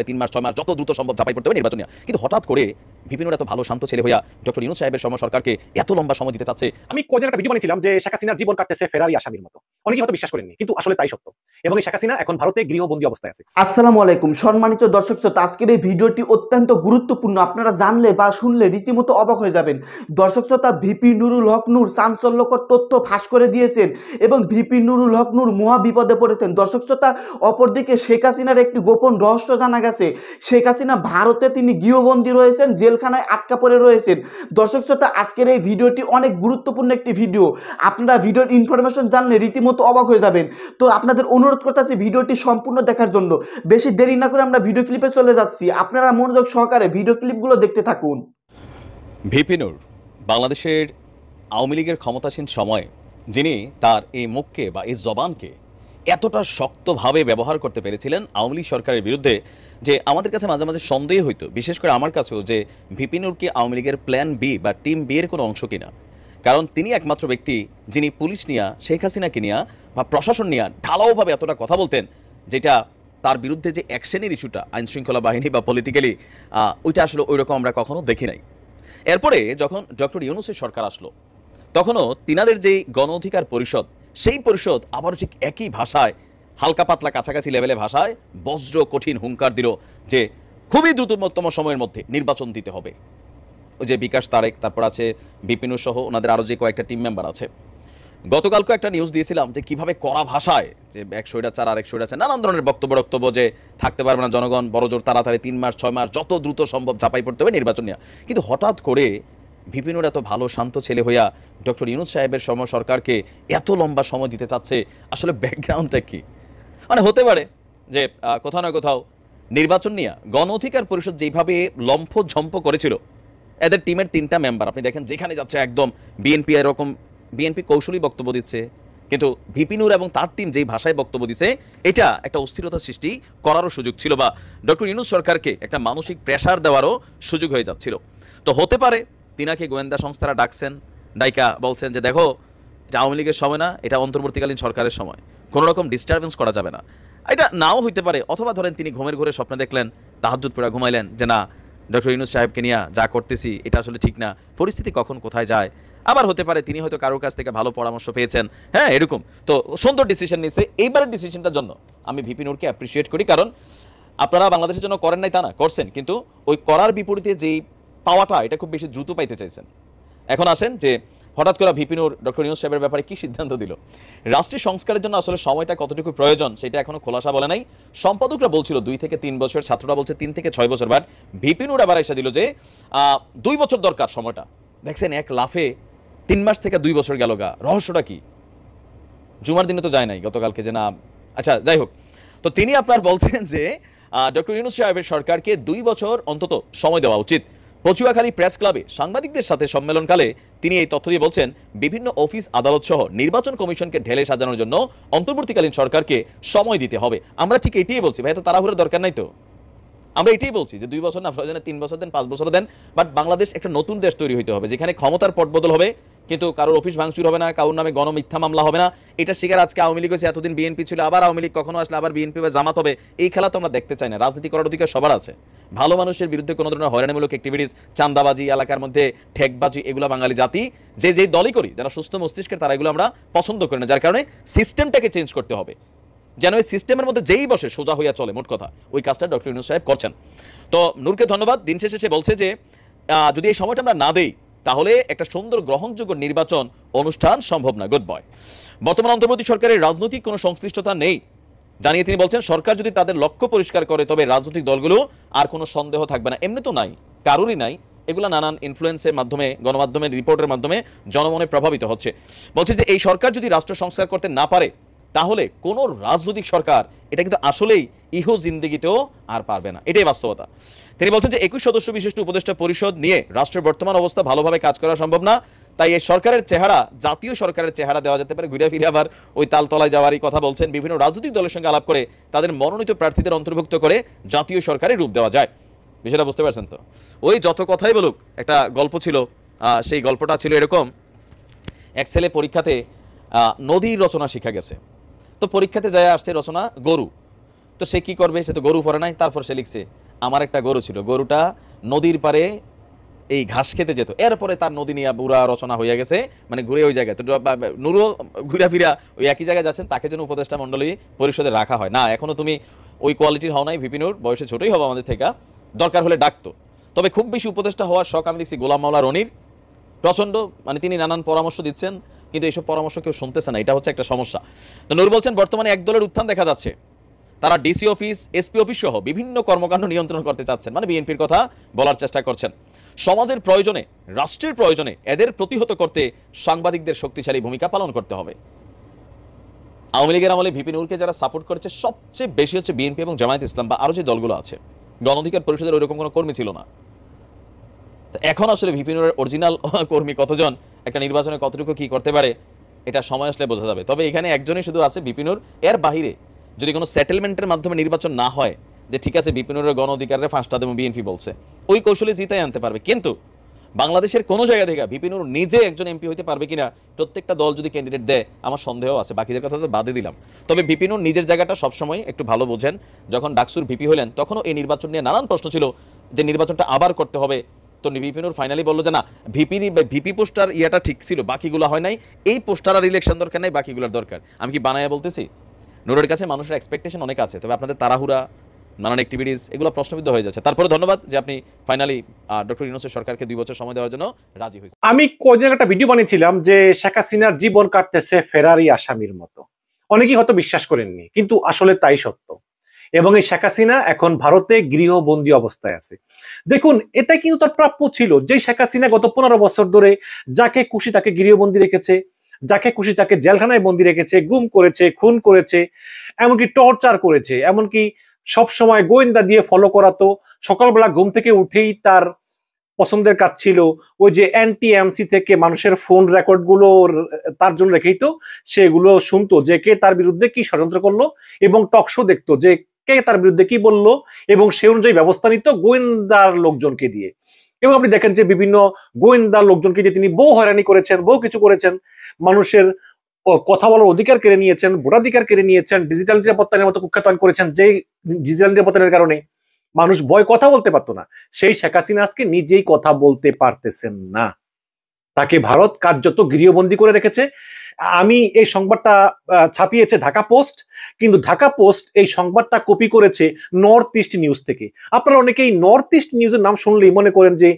তারা 3 মাস 6 মাস যত দ্রুত সম্ভব চাপাই পড়তে হবে নির্বাচন নিয়ে। কিন্তু হঠাৎ করে বিপিনুর এত ভালো শান্ত ছেলে হইয়া ডক্টর ইউনূস সাহেবের সরকারকে এত লম্বা সময় দিতে চাচ্ছে। আমি কয়েকদিন একটা ভিডিও বানিয়েছিলাম যে শেখ হাসিনার জীবন কাটতেছে ফেরারি আসামির মতো। অনেকে হয়তো বিশ্বাস করেননি, কিন্তু আসলে তাই সত্য। এবং এই শেখ হাসিনা এখন ভারতে গৃহবন্দী অবস্থায় আছে। আসসালামু আলাইকুম সম্মানিত দর্শক শ্রোতা, আজকের এই ভিডিওটি অত্যন্ত গুরুত্বপূর্ণ। আপনারা জানলে বা শুনলে রীতিমতো অবাক হয়ে যাবেন। দর্শক শ্রোতা, ভিপি নুরুল হক নূর চাঞ্চল্যকর তথ্য ফাঁস করে দিয়েছেন এবং ভিপি নুরুল হক নূর মহা বিপদে পড়েছেন। দর্শক শ্রোতা, অপরদিকে শেখ হাসিনার একটি গোপন রহস্য জানা গেছে। শেখ হাসিনা ভারতে তিনি গৃহবন্দী রয়েছেন, জেলখানায় আটকা পড়ে রয়েছেন। দর্শক শ্রোতা, আজকের এই ভিডিওটি অনেক গুরুত্বপূর্ণ একটি ভিডিও। আপনারা ভিডিওর ইনফরমেশন জানলে রীতিমতো অবাক হয়ে যাবেন। তো আপনাদের অনুরোধ করতেছি ভিডিওটি সম্পূর্ণ দেখার জন্য। বেশি দেরি না করে আমরা ভিডিও ক্লিপে চলে যাচ্ছি। আপনারা মনোযোগ সহকারে ভিডিও ক্লিপগুলো দেখতে থাকুন। ভিপি নূর বাংলাদেশের আওয়ামী লীগের ক্ষমতাসীন সময়ে যিনি তার এই মুখকে বা এই জবানকে এতটা শক্তভাবে ব্যবহার করতে পেরেছিলেন আওয়ামী লীগ সরকারের বিরুদ্ধে, যে আমাদের কাছে মাঝে মাঝে সন্দেহ হইতো, বিশেষ করে আমার কাছেও, যে ভিপি নূর কি আওয়ামী লীগের প্ল্যান বি বা টিম বি এর কোনো অংশ কিনা। কারণ তিনি একমাত্র ব্যক্তি যিনি পুলিশ নিয়ে, শেখ হাসিনাকে নিয়ে বা প্রশাসন নিয়ে ঢালাওভাবে এতটা কথা বলতেন, যেটা তার বিরুদ্ধে যে অ্যাকশনের ইস্যুটা আইনশৃঙ্খলা বাহিনী বা পলিটিক্যালি, ওইটা আসলে ওই রকম আমরা কখনো দেখি নাই। এরপরে যখন ডক্টর ইউনূসের সরকার আসলো, তখনও তিনাদের যেই গণ অধিকার পরিষদ, সেই পরিষদ আবারও ঠিক একই ভাষায়, হালকা পাতলা কাছাকাছি লেভেলে ভাষায় বজ্র কঠিন হুঙ্কার দিল যে খুবই দ্রুততম সময়ের মধ্যে নির্বাচন দিতে হবে। ওই যে বিকাশ তারেক, তারপর আছে বিপিনুর সহ ওনাদের আরও যে কয়েকটা টিম মেম্বার আছে। গতকালকে একটা নিউজ দিয়েছিলাম যে কিভাবে কড়া ভাষায় যে 100টা আর 100টা নানান ধরনের বক্তব্য যে থাকতে পারবে না জনগণ, বড়জোর তাড়াতাড়ি 3 মাস 6 মাস যত দ্রুত সম্ভব ঝাঁপাই পড়তে হবে নির্বাচন নিয়ে। কিন্তু হঠাৎ করে ভিপিনুর এত ভালো শান্ত ছেলে হইয়া ডক্টর ইউনূস সাহেবের সরকারকে এত লম্বা সময় দিতে চাচ্ছে, আসলে ব্যাকগ্রাউন্ডটা কি? মানে হতে পারে যে কোথাও না কোথাও নির্বাচন নিয়ে গণ অধিকার পরিষদ যেইভাবে লম্ফঝম্প করেছিল, এদের টিমের 3টা মেম্বার আপনি দেখেন যেখানে যাচ্ছে একদম বিএনপি এরকম, বিএনপি কৌশলী বক্তব্য দিচ্ছে, কিন্তু ভিপিনুর এবং তার টিম যেই ভাষায় বক্তব্য দিচ্ছে, এটা একটা অস্থিরতা সৃষ্টি করারও সুযোগ ছিল, বা ডক্টর ইউনূস সরকারকে একটা মানসিক প্রেসার দেওয়ারও সুযোগ হয়ে যাচ্ছিল। তো হতে পারে তিনাকে গোয়েন্দা সংস্থারা ডাকছেন, ডাইকা বলছেন যে দেখো, এটা আওয়ামী লীগের সময় না, এটা অন্তর্বর্তীকালীন সরকারের সময়, কোনো রকম ডিস্টারবেন্স করা যাবে না। এটা নাও হইতে পারে, অথবা ধরেন তিনি ঘুমের ঘরে স্বপ্নে দেখলেন, তাহাজ্জুদ পড়া ঘুমাইলেন যে না, ডক্টর ইউনূস সাহেবকে নিয়ে যা করতেছি এটা আসলে ঠিক না, পরিস্থিতি কখন কোথায় যায়। আবার হতে পারে তিনি হয়তো কারোর কাছ থেকে ভালো পরামর্শ পেয়েছেন, হ্যাঁ এরকম। তো সুন্দর ডিসিশন নিয়েছে। এইবারের ডিসিশনটার জন্য আমি ভিপি নূরকে অ্যাপ্রিসিয়েট করি, কারণ আপনারা বাংলাদেশের জন্য করেন নাই তা না, করছেন, কিন্তু ওই করার বিপরীতে যেই পাওয়াটা, এটা খুব বেশি দ্রুত পাইতে চাইছেন। এখন আসেন যে হঠাৎ করে ভিপি নূর ডক্টর ইউনূস সাহেবের ব্যাপারে কি সিদ্ধান্ত দিল। রাষ্ট্রীয় সংস্কারের জন্য আসলে সময়টা কতটুকু প্রয়োজন সেটা এখনো খোলাসা বলে নাই। সম্পাদকরা বলছিল 2 থেকে 3 বছর, ছাত্ররা বলছে 3 থেকে 6 বছর, বাট ভিপি নূর আবার এসে দিল যে 2 বছর দরকার সময়টা। দেখছেন এক লাফে 3 মাস থেকে 2 বছর গেল গা। রহস্যটা কি? জুমার দিনে তো যায় নাই গতকালকে যে না, আচ্ছা যাই হোক। তো তিনি আপনার বলছেন যে ডক্টর ইউনূস সাহেবের সরকারকে 2 বছর অন্তত সময় দেওয়া উচিত। পচুয়াখালী প্রেস ক্লাবে সাংবাদিকদের সাথে সম্মেলনকালে তিনি এই তথ্য দিয়ে বলছেন, বিভিন্ন অফিস আদালত সহ নির্বাচন কমিশনকে ঢেলে সাজানোর জন্য অন্তর্বর্তীকালীন সরকারকে সময় দিতে হবে। আমরা ঠিক এটাই বলছি ভাই, তো তাড়াহুড়োর দরকার নাই তো। আমরা এটাই বলছি যে 2 বছর না, প্রয়োজনে 3 বছর দেন, 5 বছর দেন, বাট বাংলাদেশ একটা নতুন দেশ তৈরি হইতে হবে, যেখানে ক্ষমতার পটবদল হবে, কিন্তু কারোর অফিস ভাঙচুর হবে না, কারোর নামে গণমিথ্যা মামলা হবে না। এটা শিকার আজকে আওয়ামী লীগ হয়েছে, এতদিন বিএনপি ছিল, আবার আওয়ামী লীগ কখনো আসলে আবার বিএনপি বা জামাত হবে। এই খেলা তো আমরা দেখতে চাই না। রাজনীতি করার অধিকার সবার আছে। ভালো মানুষের বিরুদ্ধে কোনো ধরনের হয়রানিমূলক অ্যাক্টিভিটিস, চাঁদাবাজি, এলাকার মধ্যে ঠেকবাজি, এগুলো বাঙালি জাতি যে দলই করি, যারা সুস্থ মস্তিষ্কের, তারা এগুলো আমরা পছন্দ করি না। যার কারণে সিস্টেমটাকে চেঞ্জ করতে হবে, যেন এই সিস্টেমের মধ্যে যেই বসে সোজা হইয়া চলে। মোট কথা ওই কাজটা ডক্টর ইউনূস সাহেব করছেন। তো নূরকে ধন্যবাদ। দিন শেষে সে বলছে যে যদি এই সময়টা আমরা না দেই, তাহলে একটা সুন্দর গ্রহণযোগ্য নির্বাচন অনুষ্ঠান সম্ভব না। Good boy. বর্তমান অন্তর্বর্তী সরকারের রাজনৈতিক কোনো সংশ্লিষ্টতা নেই জানিয়ে তিনি বলছেন, সরকার যদি তাদের লক্ষ্য পরিষ্কার করে, তবে রাজনৈতিক দলগুলো আর কোনো সন্দেহ থাকবে না। এমনি তো নাই, কারোরই নাই। এগুলো নানান ইনফ্লুয়েন্সের মাধ্যমে, গণমাধ্যমের রিপোর্টের মাধ্যমে জনমনে প্রভাবিত হচ্ছে। বলছে যে এই সরকার যদি রাষ্ট্র সংস্কার করতে না পারে, তাহলে কোনো রাজনৈতিক সরকার এটা কিন্তু আসলেই ইহো জিন্দেগিতেও আর পারবে না। এটাই বাস্তবতা। তিনি বলছেন যে 21 সদস্য বিশিষ্ট উপদেষ্টা পরিষদ নিয়ে রাষ্ট্রের বর্তমান অবস্থা ভালোভাবে কাজ করা সম্ভব না। তাই এই সরকারের চেহারা জাতীয় সরকারের চেহারা দেওয়া যেতে পারে। ঘুরে ফিরে আবার ওই তালতলায় যাওয়ারই কথা বলছেন। বিভিন্ন রাজনৈতিক দলের সঙ্গে আলাপ করে তাদের মনোনীত প্রার্থীদের অন্তর্ভুক্ত করে জাতীয় সরকারের রূপ দেওয়া যায়। বিষয়টা বুঝতে পারছেন তো? ওই যত কথাই বলুক, একটা গল্প ছিল, সেই গল্পটা ছিল এরকম। এক ছেলে পরীক্ষাতে নদীর রচনা শিখা গেছে। তো পরীক্ষাতে যায় আসছে রচনা গরু। তো সে কি করবে, সে তো গরু পরে নাই, তারপর সে লিখছে আমার একটা গরু ছিল, গরুটা নদীর পারে এই ঘাস খেতে যেত, এরপরে তার নদী নিয়ে বুড়া রচনা হয়ে গেছে, মানে ঘুরে ওই জায়গায়। তো নুরও ঘুরা ফিরা ওই একই জায়গায় যাচ্ছেন, তাকে যেন উপদেষ্টা মণ্ডলী পরিষদে রাখা হয় না। এখনো তুমি ওই কোয়ালিটির হও নাই, ভিপি নূর বয়সে ছোটই হবে আমাদের থেকে, দরকার হলে ডাকতো। তবে খুব বেশি উপদেষ্টা হওয়ার শখ আমি দেখছি গোলাম মাওলা রনির প্রচন্ড, মানে তিনি নানান পরামর্শ দিচ্ছেন, কিন্তু এইসব পরামর্শ কেউ শুনতেছে না, এটা হচ্ছে একটা সমস্যা। তো নূর বলছেন বর্তমানে এক দলের উত্থান দেখা যাচ্ছে, তারা ডিসি অফিস, এসপি অফিস সহ বিভিন্ন কর্মকাণ্ড নিয়ন্ত্রণ করতে চাচ্ছেন, মানে বিএনপির কথা বলার চেষ্টা করছেন। সমাজের প্রয়োজনে, রাষ্ট্রের প্রয়োজনে এদের প্রতিহত করতে সাংবাদিকদের শক্তিশালী ভূমিকা পালন করতে হবে। আওয়ামী লীগের আমলে ভিপি নূরকে যারা সাপোর্ট করেছে সবচেয়ে বেশি হচ্ছে বিএনপি এবং জামায়াত ইসলাম বা আরো যে দলগুলো আছে। গণ অধিকার পরিষদের ওইরকম কোনো কর্মী ছিল না। এখন আসলে ভিপি নূরের অরিজিনাল কর্মী কতজন, একটা নির্বাচনে কতটুকু কি করতে পারে, এটা সময় আসলে বোঝা যাবে। তবে এখানে একজনই শুধু আছে ভিপি নূর, এর বাহিরে যদি কোনো সেটেলমেন্টের মাধ্যমে নির্বাচন না হয়, যে ঠিক আছে ভিপি নূরের গণ অধিকারের ফাঁসটা দেবো বিএনপি বলছে, ওই কৌশলে জিতাই আনতে পারবে। কিন্তু বাংলাদেশের কোনো জায়গা থেকে ভিপি নূর নিজে একজন এমপি হইতে পারবে কিনা, প্রত্যেকটা দল যদি ক্যান্ডিডেট দেয় আমার সন্দেহ আছে, বাকিদের কথা তো বাদে দিলাম। তবে ভিপি নূর নিজের জায়গাটা সবসময় একটু ভালো বোঝেন। যখন ডাকসুর ভিপি হলেন তখনও এই নির্বাচন নিয়ে নানান প্রশ্ন ছিল যে নির্বাচনটা আবার করতে হবে। তো ভিপি নূর ফাইনালি বললো যে না, ভিপি পোস্টার ইয়াটা ঠিক ছিল, বাকিগুলো হয় নাই, এই পোস্টার আর ইলেকশন দরকার নাই, বাকিগুলোর দরকার। আমি কি বানায়া বলতেছি? নূরের কাছে মানুষের এক্সপেকটেশন অনেক আছে, তবে আপনাদের তাড়াহুড়া, নানান অ্যাক্টিভিটিস, এগুলো প্রশ্নবিদ্ধ হয়ে যাচ্ছে। তারপরে ধন্যবাদ যে আপনি ফাইনালি ডক্টর ইউনূসের সরকারকে 2 বছর সময় দেওয়ার জন্য রাজি হয়েছেন। আমি কয়েকদিন আগে একটা ভিডিও বানিয়েছিলাম যে শেখ হাসিনার জীবন কাটতেছে ফেরারি আসামির মতো। অনেকেই হয়তো বিশ্বাস করেননি, কিন্তু আসলে তাই সত্য। এবং এই শেখ হাসিনা এখন ভারতে গৃহবন্দী অবস্থায় আছে। দেখুন, এটা কিন্তু তার প্রাপ্য ছিল। যে শেখ হাসিনা গত 15 বছর ধরে যাকে খুশি তাকে গৃহবন্দী রেখেছে, যাকে খুশি তাকে জেলখানায় বন্দী রেখেছে, গুম করেছে, খুন করেছে, এমনকি টর্চার করেছে, এমনকি সব সময় গোয়েন্দা দিয়ে ফলো করাতো। সকালবেলা ঘুম থেকে উঠেই তার পছন্দের কাজ ছিল ওই যে NTMC থেকে মানুষের ফোন রেকর্ড গুলো তার জন্য রেখেই তো সেগুলো শুনতো যে কে তার বিরুদ্ধে কি ষড়যন্ত্র করলো, এবং টকশো দেখতো যে কে তার বিরুদ্ধে কি বললো, এবং সে অনুযায়ী ব্যবস্থা নিত গোয়েন্দার লোকজনকে দিয়ে। এবং আপনি দেখেন যে বিভিন্ন গোয়েন্দা লোকজনকে দিয়ে তিনি বহু হয়রানি করেছেন, বহু কিছু করেছেন, মানুষের কথা বলার অধিকার কেড়ে নিয়েছেন, ভোটাধিকার কেড়ে নিয়েছেন, ডিজিটাল নিরাপত্তার মতো কুখ্যাত করেছেন, যে ডিজিটাল নিরাপত্তার কারণে মানুষ ভয় কথা বলতে পারতো না। সেই শেখ হাসিনা আজকে নিজেই কথা বলতে পারতেছেন না, তাকে ভারত কার্যত গৃহবন্দী করে রেখেছে। আমি এই সংবাদটা ছাপিয়েছে ঢাকা পোস্ট, কিন্তু ঢাকা পোস্ট এই সংবাদটা কপি করেছে নর্থ ইস্ট নিউজ থেকে। আপনারা অনেকেই নর্থ ইস্ট নিউজের নাম শুনলেই মনে করেন যে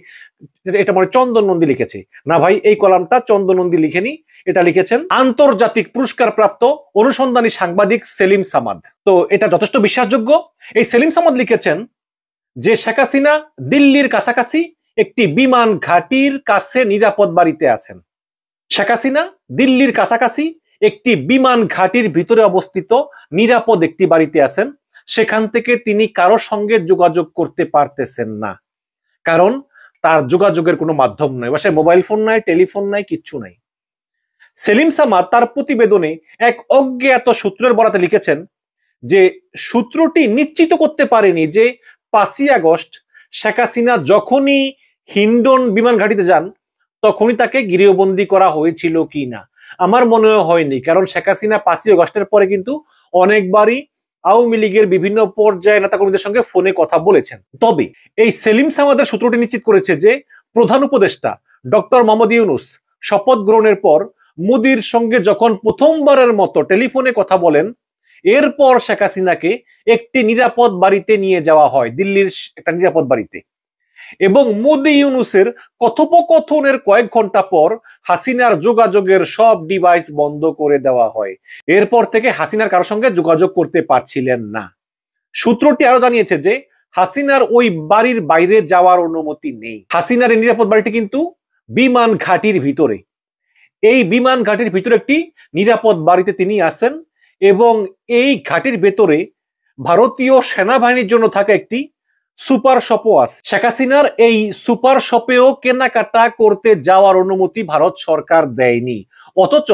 এটা মানে চন্দন নন্দী লিখেছে। না ভাই, এই কলামটা চন্দন নন্দী লিখেনি, এটা লিখেছেন আন্তর্জাতিক পুরস্কার প্রাপ্ত অনুসন্ধানী সাংবাদিক সেলিম সামাদ। তো এটা যথেষ্ট বিশ্বাসযোগ্য। এই সেলিম সামাদ লিখেছেন যে শেখ হাসিনা দিল্লির কাছাকাছি একটি বিমান ঘাঁটির কাছে নিরাপদ বাড়িতে আছেন। শেখ হাসিনা দিল্লির কাছাকাছি একটি বিমান ঘাঁটির ভিতরে অবস্থিত নিরাপদ একটি বাড়িতে আছেন। সেখান থেকে তিনি কারোর সঙ্গে যোগাযোগ করতে পারতেছেন না, কারণ তার যোগাযোগের কোনো মাধ্যম নয়, বাসায় মোবাইল ফোন নাই, টেলিফোন নাই, কিচ্ছু নাই। সেলিম সামাদ তার প্রতিবেদনে এক অজ্ঞাত সূত্রের বরাতে লিখেছেন যে সূত্রটি নিশ্চিত করতে পারেনি যে 5ই আগস্ট শেখ হাসিনা যখনই হিন্ডন বিমান ঘাঁটিতে যান তখনই তাকে গৃহবন্দী করা হয়েছিল কি না। আমার মনে হয়নি, কারণ শেখ হাসিনা 5ই আগস্টের পরে কিন্তু অনেকবারই আওয়ামী লীগের বিভিন্ন পর্যায়ে নেতাকর্মীদের সঙ্গে ফোনে কথা বলেছেন। তবে এই সেলিম সামাদের সূত্রটি নিশ্চিত করেছে যে প্রধান উপদেষ্টা ডক্টর মোহাম্মদ ইউনূস শপথ গ্রহণের পর মোদির সঙ্গে যখন প্রথমবারের মতো টেলিফোনে কথা বলেন, এরপর শেখ হাসিনাকে একটি নিরাপদ বাড়িতে নিয়ে যাওয়া হয়, দিল্লির একটা নিরাপদ বাড়িতে। এবং মোদি ইউনূসের কথোপকথনের কয়েক ঘন্টা পর হাসিনার যোগাযোগের সব ডিভাইস বন্ধ করে দেওয়া হয়। এরপর থেকে হাসিনার কারোর সঙ্গে যোগাযোগ করতে পারছিলেন না। সূত্রটি আরো জানিয়েছে যে হাসিনার ওই বাড়ির বাইরে যাওয়ার অনুমতি নেই। হাসিনার এই নিরাপদ বাড়িটি কিন্তু বিমান ঘাঁটির ভিতরে। এই বিমান ঘাঁটির ভিতরে একটি নিরাপদ বাড়িতে তিনি আছেন, এবং এই ঘাঁটির ভেতরে ভারতীয় সেনাবাহিনীর জন্য থাকা একটি সুপার শপও আছে। শেখ হাসিনার এই সুপার শপেও কেনাকাটা করতে যাওয়ার অনুমতি ভারত সরকার দেয়নি। অথচ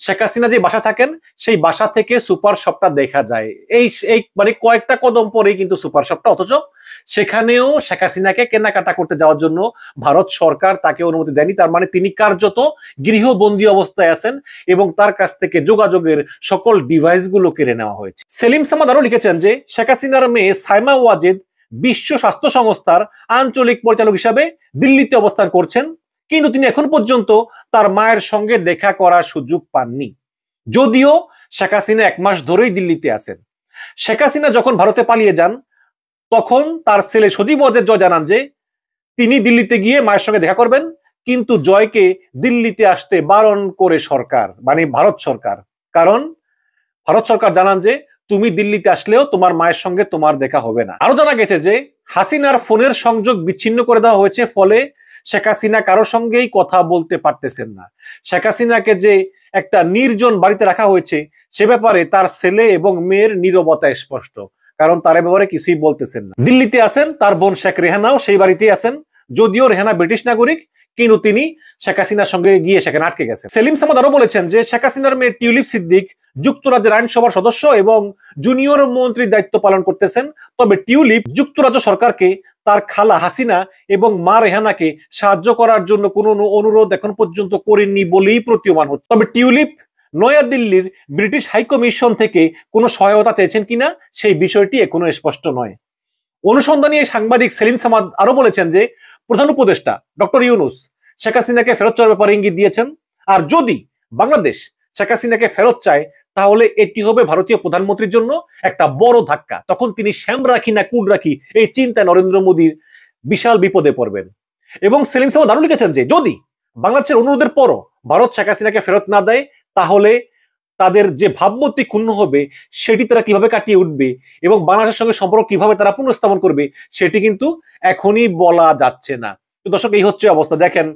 শেখ হাসিনা যে বাসা থাকেন সেই বাসা থেকে সুপার শপটা দেখা যায়। এই এই মানে কয়েকটা কদম পরেই কিন্তু সুপার শপটা, অথচ সেখানেও শেখ হাসিনাকে কেনাকাটা করতে যাওয়ার জন্য ভারত সরকার তাকে অনুমতি দেয়নি। তার মানে তিনি কার্যত গৃহবন্দী অবস্থায় আছেন এবং তার কাছ থেকে যোগাযোগের সকল ডিভাইস গুলো কেড়ে নেওয়া হয়েছে। সেলিম সামাদ আরো লিখেছেন যে শেখ হাসিনার মেয়ে সাইমা ওয়াজেদ বিশ্ব স্বাস্থ্য সংস্থার আঞ্চলিক পরিচালক হিসাবে দিল্লিতে অবস্থান করছেন, কিন্তু তিনি এখন পর্যন্ত তার মায়ের সঙ্গে দেখা করার সুযোগ পাননি, যদিও শেখ হাসিনা 1 মাস ধরেই দিল্লিতে আছেন। শেখ হাসিনা যখন ভারতে পালিয়ে যান তখন তার ছেলে সজীব ওয়াজেদ জয় জানান যে তিনি দিল্লিতে গিয়ে মায়ের সঙ্গে দেখা করবেন, কিন্তু জয়কে দিল্লিতে আসতে বারণ করে সরকার, মানে ভারত সরকার। কারণ ভারত সরকার জানান যে তুমি দিল্লিতে আসলেও তোমার মায়ের সঙ্গে তোমার দেখা হবে না। আরো জানা গেছে যে হাসিনার ফোনের সংযোগ বিচ্ছিন্ন করে দেওয়া হয়েছে, ফলে শেখ হাসিনা কারো সঙ্গেই কথা বলতে পারতেছেন না। শেখ হাসিনাকে যে একটা নির্জন বাড়িতে রাখা হয়েছে সে ব্যাপারে তার ছেলে এবং মেয়ের নীরবতা স্পষ্ট, কারণ তার ব্যাপারে কিছুই বলতেছেন না। দিল্লিতে আছেন তার বোন শেখ রেহানাও সেই বাড়িতেই আছেন, যদিও রেহানা ব্রিটিশ নাগরিক, কিন্তু তিনি শেখ হাসিনার সঙ্গে গিয়ে সেখানে আটকে গেছেন। সেলিম সামাদ আরো বলেছেন যে শেখ হাসিনার মেয়ে টিউলিপ সিদ্দিক যুক্তরাজ্যের আইনসভার সদস্য এবং জুনিয়র মন্ত্রীর দায়িত্ব পালন করতেছেন, তবে টিউলিপ যুক্তরাজ্য সরকারকে তার খালা হাসিনা এবং মা রেহানাকে সাহায্য করার জন্য কোনো অনুরোধ এখন পর্যন্ত করেননি বলেই প্রতীয়মান হচ্ছে। তবে টিউলিপ নয়াদিল্লির ব্রিটিশ হাইকমিশন থেকে কোনো সহায়তা চেয়েছেন কিনা সেই বিষয়টি এখনো স্পষ্ট নয়। অনুসন্ধানী সাংবাদিক সেলিম সামাদ আরো বলেছেন যে প্রধান উপদেষ্টা ডক্টর ইউনূস শেখ হাসিনাকে ফেরত চাওয়ার ব্যাপারে ইঙ্গিত দিয়েছেন, আর যদি বাংলাদেশ শেখ হাসিনাকে ফেরত চায় তাহলে এটি হবে ভারতীয় প্রধানমন্ত্রীর জন্য একটা বড় ধাক্কা। তখন তিনি শ্যাম রাখি না কুড রাখি এই চিন্তায় নরেন্দ্র মোদীর বিশাল বিপদে পড়বেন। এবং সেলিম সামাদ আরো লিখেছেন যে যদি বাংলাদেশের অনুরোধের পরও ভারত শেখ হাসিনাকে ফেরত না দেয় তাহলে তাদের যে ভাবমূর্তি ক্ষুণ্ণ হবে সেটি তারা কিভাবে কাটিয়ে উঠবে এবং বাংলাদেশের সঙ্গে সম্পর্ক কিভাবে তারা পুনঃস্থাপন করবে সেটি কিন্তু এখনই বলা যাচ্ছে না। তো দর্শক, এই হচ্ছে অবস্থা। দেখেন,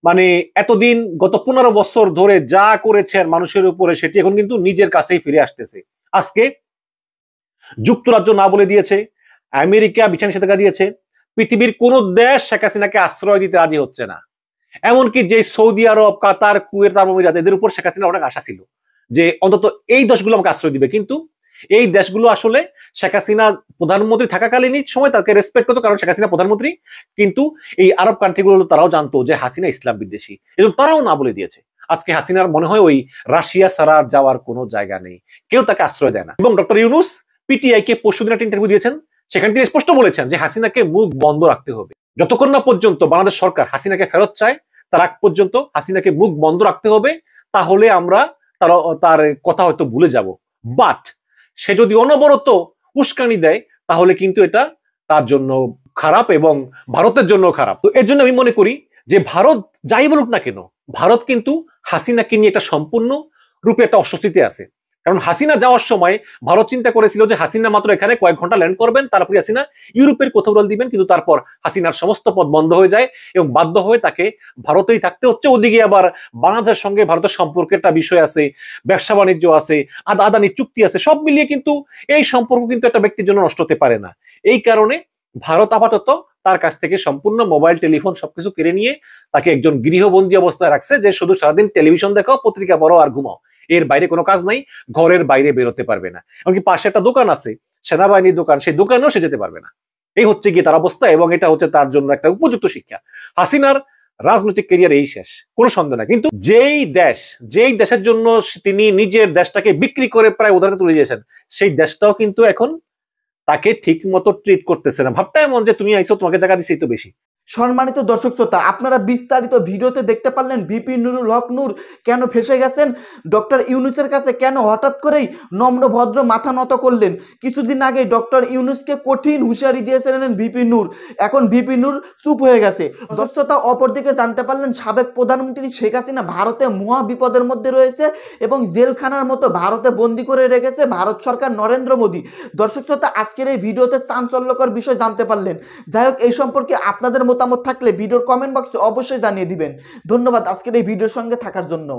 মানে এতদিন গত 15 বছর ধরে যা করেছেন মানুষের উপরে সেটি এখন কিন্তু নিজের কাছেই ফিরে আসতেছে। আজকে যুক্তরাজ্য না বলে দিয়েছে, আমেরিকা বিছানা নিষেধাজ্ঞা দিয়েছে, পৃথিবীর কোন দেশ শেখ হাসিনাকে আশ্রয় দিতে রাজি হচ্ছে না। এমনকি যে সৌদি আরব, কাতার, কুয়েত, আরব আমিরাত এদের উপর শেখ হাসিনার অনেক আশা ছিল যে অন্তত এই দেশগুলো আমাকে আশ্রয় দিবে, কিন্তু এই দেশগুলো আসলে শেখ হাসিনা প্রধানমন্ত্রী থাকাকালীনই সময় তাকে রেসপেক্ট করতো, কারণ শেখ হাসিনা প্রধানমন্ত্রী। কিন্তু এই আরব কান্ট্রিগুলো তারাও জানতো যে হাসিনা ইসলাম বিদ্বেষী, এবং তারাও না বলে দিয়েছে। আজকে হাসিনার মনে হয় ওই রাশিয়া ছাড়া যাওয়ার কোনো জায়গা নেই, কেউ তাকে আশ্রয় দেয় না। এবং ডক্টর ইউনূস পিটিআই কে পরশুদিন একটা ইন্টারভিউ দিয়েছেন, সেখানে তিনি স্পষ্ট বলেছেন যে হাসিনাকে মুখ বন্ধ রাখতে হবে। যতক্ষণ না পর্যন্ত বাংলাদেশ সরকার হাসিনাকে ফেরত চায় তার আগ পর্যন্ত হাসিনাকে মুখ বন্ধ রাখতে হবে, তাহলে আমরা তার কথা হয়তো ভুলে যাব। বাট সে যদি অনবরত উস্কানি দেয় তাহলে কিন্তু এটা তার জন্য খারাপ এবং ভারতের জন্য খারাপ। তো এর জন্য আমি মনে করি যে ভারত যাই বলুক না কেন, ভারত কিন্তু হাসিনাকে নিয়ে একটা সম্পূর্ণ রূপে একটা অস্বস্তিতে আছে। কারণ হাসিনা যাওয়ার সময় ভারত চিন্তা করেছিল যে হাসিনা মাত্র এখানে কয়েক ঘন্টা ল্যান্ড করবেন, তারপরে হাসিনা ইউরোপের কোথাও উড়াল দিবেন, কিন্তু তারপর হাসিনার সমস্ত পথ বন্ধ হয়ে যায় এবং বাধ্য হয়ে তাকে ভারতেই থাকতে হচ্ছে। ওদিকে আবার বাংলাদেশের সঙ্গে ভারতের সম্পর্কের একটা বিষয় আছে, ব্যবসা বাণিজ্য আছে, আদানি চুক্তি আছে, সব মিলিয়ে কিন্তু এই সম্পর্ক কিন্তু একটা ব্যক্তির জন্য নষ্ট হতে পারে না। এই কারণে ভারত আপাতত তার কাছ থেকে সম্পূর্ণ মোবাইল, টেলিফোন সবকিছু কেড়ে নিয়ে তাকে একজন গৃহবন্দী অবস্থায় রাখছে, যে শুধু সারাদিন টেলিভিশন দেখাও, পত্রিকা পড়ো আর ঘুমাও, এর বাইরে কোনো কাজ নাই, ঘরের বাইরে বেরোতে পারবে না। এমনকি পাশে একটা দোকান আছে, সেনাবাহিনীর দোকান, সেই দোকানেও সে যেতে পারবে না। এই হচ্ছে গিয়ে তার অবস্থা, এবং এটা হচ্ছে তার জন্য একটা উপযুক্ত শিক্ষা। হাসিনার রাজনৈতিক ক্যারিয়ার এই শেষ, কোনো সন্দেহ না। কিন্তু যেই দেশের জন্য তিনি নিজের দেশটাকে বিক্রি করে প্রায় উদাহরণ তুলে দিয়েছেন, সেই দেশটাও কিন্তু এখন তাকে ঠিক মতো ট্রিট করতেছে না। ভাবটা এমন যে তুমি আইসো, তোমাকে জায়গা দিছি তো বেশি। সম্মানিত দর্শক শ্রোতা, আপনারা বিস্তারিত ভিডিওতে দেখতে পারলেন ভিপি নুরুল হক নূর কেন ফেসে গেছেন, ডক্টর ইউনূসের কাছে কেন হঠাৎ করেই নম্র ভদ্র মাথা নত করলেন। কিছুদিন আগে ডক্টর ইউনূসকে কঠিন হুঁশিয়ারি দিয়েছিলেন ভিপি নূর, এখন ভিপি নূর চুপ হয়ে গেছে। দর্শক শ্রোতা, অপরদিকে জানতে পারলেন সাবেক প্রধানমন্ত্রী শেখ হাসিনা ভারতে মহা বিপদের মধ্যে রয়েছে এবং জেলখানার মতো ভারতে বন্দী করে রেখেছে ভারত সরকার, নরেন্দ্র মোদী। দর্শক শ্রোতা, আজকের এই ভিডিওতে চাঞ্চল্যকর বিষয় জানতে পারলেন। যাই হোক, এই সম্পর্কে আপনাদের মতামত থাকলে ভিডিওর কমেন্ট বক্সে অবশ্যই জানিয়ে দিবেন। ধন্যবাদ আজকের এই ভিডিওর সঙ্গে থাকার জন্য।